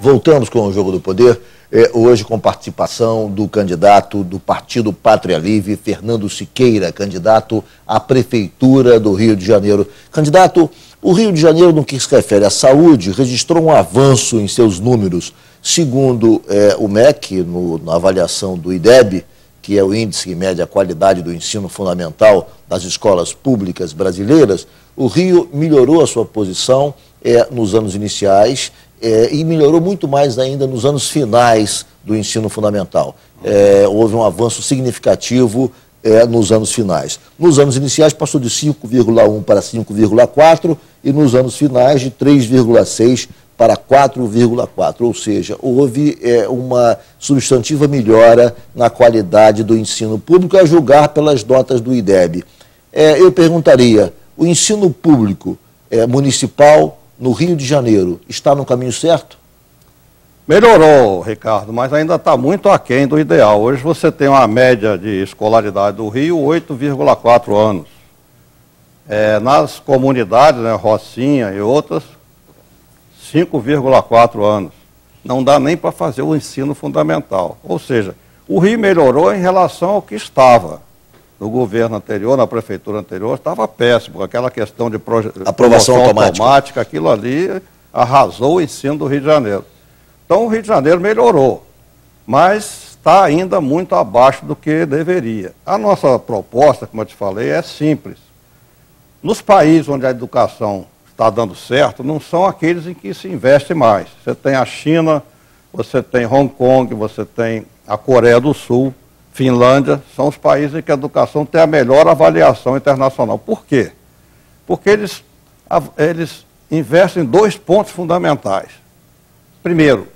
Voltamos com o Jogo do Poder, hoje com participação do candidato do Partido Pátria Livre, Fernando Siqueira, candidato à Prefeitura do Rio de Janeiro. Candidato, o Rio de Janeiro, no que se refere à saúde, registrou um avanço em seus números. Segundo o MEC, na avaliação do IDEB, que é o Índice que mede a qualidade do ensino fundamental das escolas públicas brasileiras, o Rio melhorou a sua posição nos anos iniciais e melhorou muito mais ainda nos anos finais do ensino fundamental. Houve um avanço significativo nos anos finais. Nos anos iniciais passou de 5,1 para 5,4 e nos anos finais de 3,6 para 4,4, ou seja, houve uma substantiva melhora na qualidade do ensino público, a julgar pelas notas do IDEB. Eu perguntaria, o ensino público municipal no Rio de Janeiro está no caminho certo? Melhorou, Ricardo, mas ainda está muito aquém do ideal. Hoje você tem uma média de escolaridade do Rio, 8,4 anos. Nas comunidades, né, Rocinha e outras, 5,4 anos. Não dá nem para fazer o ensino fundamental. Ou seja, o Rio melhorou em relação ao que estava. No governo anterior, na prefeitura anterior, estava péssimo. Aquela questão de aprovação automática, aquilo ali arrasou o ensino do Rio de Janeiro. Então o Rio de Janeiro melhorou, mas está ainda muito abaixo do que deveria. A nossa proposta, como eu te falei, é simples. Nos países onde a educação está dando certo, não são aqueles em que se investe mais. Você tem a China, você tem Hong Kong, você tem a Coreia do Sul, Finlândia, são os países em que a educação tem a melhor avaliação internacional. Por quê? Porque eles investem em 2 pontos fundamentais. Primeiro,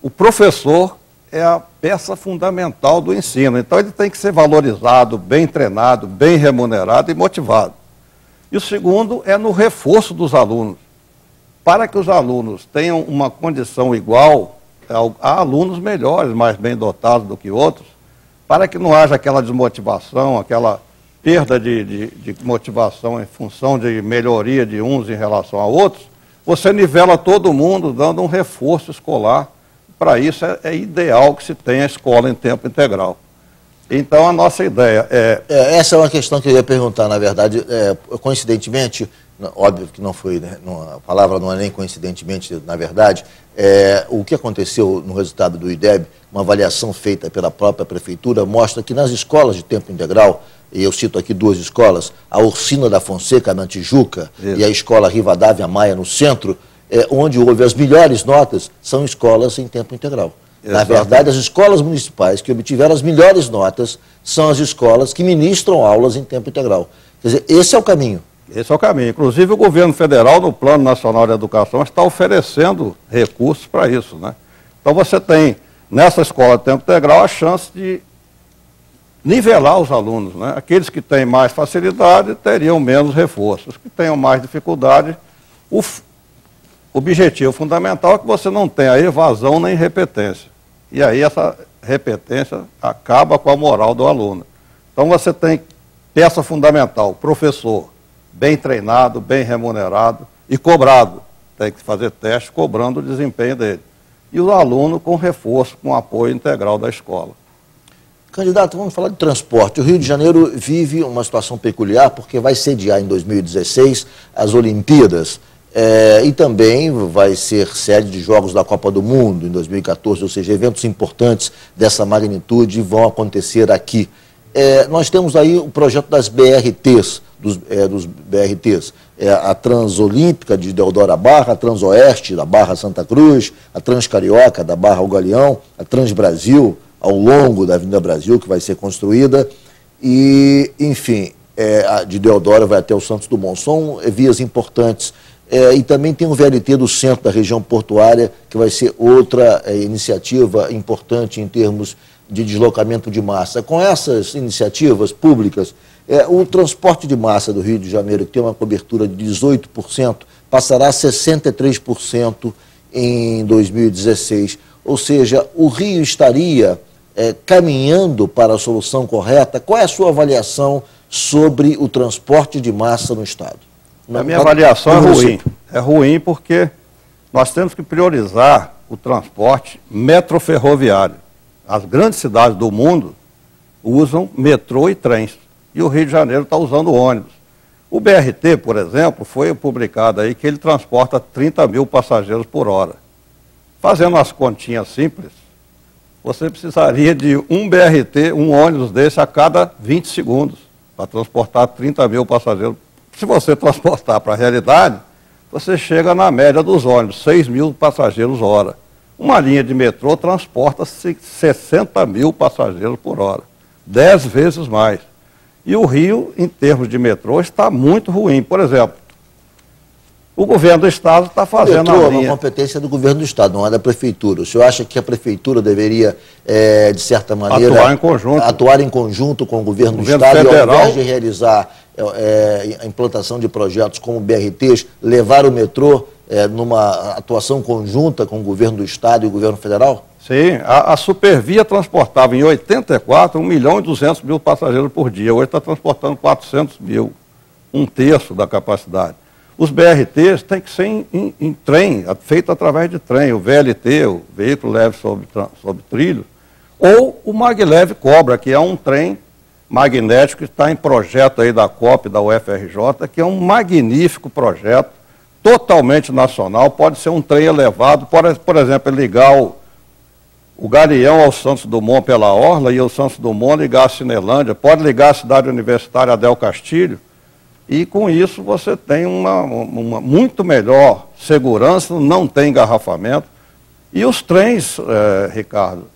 o professor é a peça fundamental do ensino, então ele tem que ser valorizado, bem treinado, bem remunerado e motivado. E o segundo é no reforço dos alunos. Para que os alunos tenham uma condição igual, há alunos melhores, mais bem dotados do que outros, para que não haja aquela desmotivação, aquela perda de motivação em função de melhoria de uns em relação a outros, você nivela todo mundo dando um reforço escolar. Para isso é ideal que se tenha a escola em tempo integral. Então a nossa ideia essa é uma questão que eu ia perguntar, na verdade, coincidentemente, óbvio que não foi, né, a palavra não é nem coincidentemente, na verdade, o que aconteceu no resultado do IDEB, uma avaliação feita pela própria prefeitura, mostra que nas escolas de tempo integral, e eu cito aqui 2 escolas, a Orsina da Fonseca, na Tijuca, isso, e a Escola Rivadavia Maia, no centro, onde houve as melhores notas, são escolas em tempo integral. Na verdade, as escolas municipais que obtiveram as melhores notas são as escolas que ministram aulas em tempo integral. Quer dizer, esse é o caminho. Esse é o caminho. Inclusive, o governo federal, no Plano Nacional de Educação, está oferecendo recursos para isso, né? Então, você tem, nessa escola de tempo integral, a chance de nivelar os alunos, né? Aqueles que têm mais facilidade teriam menos reforços. Os que tenham mais dificuldade, o objetivo fundamental é que você não tenha evasão nem repetência. E aí essa repetência acaba com a moral do aluno. Então você tem peça fundamental, professor bem treinado, bem remunerado e cobrado. Tem que fazer teste cobrando o desempenho dele. E o aluno com reforço, com apoio integral da escola. Candidato, vamos falar de transporte. O Rio de Janeiro vive uma situação peculiar porque vai sediar em 2016 as Olimpíadas. E também vai ser sede de Jogos da Copa do Mundo em 2014, ou seja, eventos importantes dessa magnitude vão acontecer aqui. Nós temos aí o projeto das BRTs, dos BRTs, a Transolímpica de Deodoro Barra, a Transoeste da Barra Santa Cruz, a Transcarioca da Barra ao Galeão, a Transbrasil ao longo da Avenida Brasil, que vai ser construída, e, enfim, a de Deodoro vai até o Santos Dumont. São vias importantes. E também tem o VLT do centro da região portuária, que vai ser outra iniciativa importante em termos de deslocamento de massa. Com essas iniciativas públicas, o transporte de massa do Rio de Janeiro, que tem uma cobertura de 18%, passará a 63% em 2016. Ou seja, o Rio estaria caminhando para a solução correta. Qual é a sua avaliação sobre o transporte de massa no Estado? A minha avaliação é ruim. É ruim porque nós temos que priorizar o transporte metroferroviário. As grandes cidades do mundo usam metrô e trens. E o Rio de Janeiro está usando ônibus. O BRT, por exemplo, foi publicado aí que ele transporta 30 mil passageiros por hora. Fazendo as continhas simples, você precisaria de um BRT, um ônibus desse a cada 20 segundos, para transportar 30 mil passageiros. Se você transportar para a realidade, você chega na média dos ônibus, 6 mil passageiros hora. Uma linha de metrô transporta 60 mil passageiros por hora, 10 vezes mais. E o Rio, em termos de metrô, está muito ruim. Por exemplo, o governo do Estado está fazendo a linha... O metrô é uma competência do governo do Estado, não é da Prefeitura. O senhor acha que a Prefeitura deveria, de certa maneira... Atuar em conjunto com o governo do Estado federal, e, ao invés de realizar a implantação de projetos como BRTs, levar o metrô numa atuação conjunta com o governo do Estado e o governo federal? Sim, a Supervia transportava em 84 1.200.000 passageiros por dia. Hoje está transportando 400 mil, um terço da capacidade. Os BRTs têm que ser em trem, feito através de trem. O VLT, o veículo leve sobre trilho, ou o Maglev Cobra, que é um trem magnético que está em projeto aí da COP, da UFRJ, que é um magnífico projeto, totalmente nacional. Pode ser um trem elevado, por exemplo, ligar o Galeão ao Santos Dumont pela Orla e o Santos Dumont ligar a Cinelândia, pode ligar a cidade universitária Adel Castilho, e com isso você tem uma muito melhor segurança, não tem engarrafamento. E os trens, Ricardo,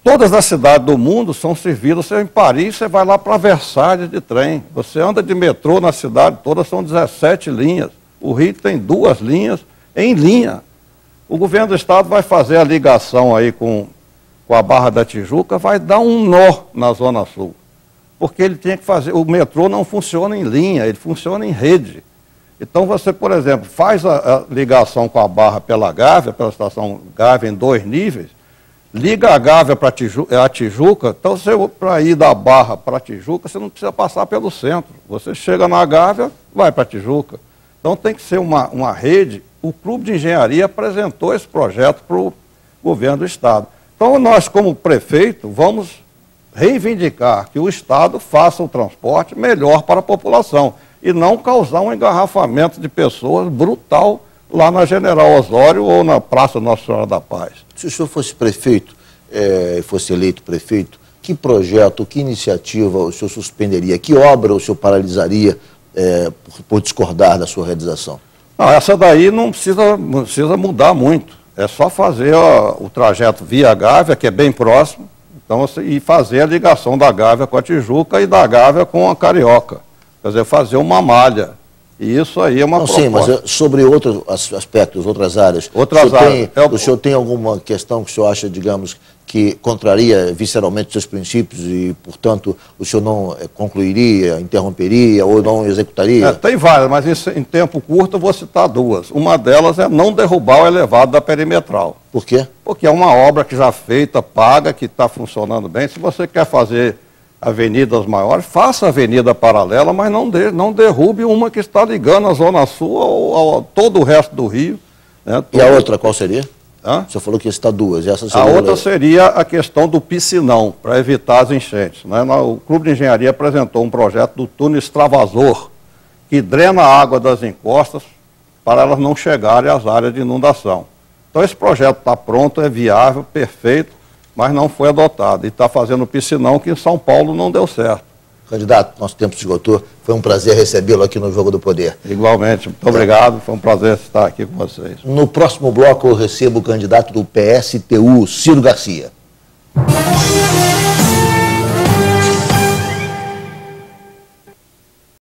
todas as cidades do mundo são servidas. Você em Paris, você vai lá para Versalhes de trem, você anda de metrô na cidade toda, são 17 linhas. O Rio tem 2 linhas em linha. O governo do Estado vai fazer a ligação aí com a Barra da Tijuca, vai dar um nó na Zona Sul. Porque ele tinha que fazer, o metrô não funciona em linha, ele funciona em rede. Então você, por exemplo, faz a ligação com a Barra pela Gávea, pela estação Gávea em 2 níveis, liga a Gávea para a Tijuca, então para ir da Barra para a Tijuca, você não precisa passar pelo centro. Você chega na Gávea, vai para a Tijuca. Então tem que ser uma rede. O Clube de Engenharia apresentou esse projeto para o governo do Estado. Então nós, como prefeito, vamos reivindicar que o Estado faça o transporte melhor para a população e não causar um engarrafamento de pessoas brutal lá na General Osório ou na Praça Nossa Senhora da Paz. Se o senhor fosse prefeito, fosse eleito prefeito, que projeto, que iniciativa o senhor suspenderia? Que obra o senhor paralisaria por discordar da sua realização? Não, essa daí não precisa mudar muito. É só fazer o trajeto via Gávea, que é bem próximo, então, e fazer a ligação da Gávea com a Tijuca e da Gávea com a Carioca. Quer dizer, fazer uma malha. E isso aí é uma proposta. Sim, mas sobre outros aspectos, outras áreas. O senhor tem alguma questão que o senhor acha, digamos, que contraria visceralmente os seus princípios e, portanto, o senhor não concluiria, interromperia ou não executaria? Tem várias, mas isso, em tempo curto eu vou citar 2. Uma delas é não derrubar o elevado da perimetral. Por quê? Porque é uma obra que já feita, paga, que está funcionando bem. Se você quer fazer avenidas maiores, faça avenida paralela, mas não derrube uma que está ligando a Zona Sul a todo o resto do Rio. Né? E a outra qual seria? O senhor falou que ia citar 2. A outra seria a questão do piscinão, para evitar as enchentes. Né? O Clube de Engenharia apresentou um projeto do túnel extravasor, que drena a água das encostas para elas não chegarem às áreas de inundação. Então esse projeto está pronto, é viável, perfeito, mas não foi adotado. E está fazendo piscinão que em São Paulo não deu certo. Candidato, nosso tempo se esgotou. Foi um prazer recebê-lo aqui no Jogo do Poder. Igualmente, muito obrigado. Foi um prazer estar aqui com vocês. No próximo bloco eu recebo o candidato do PSTU, Ciro Garcia.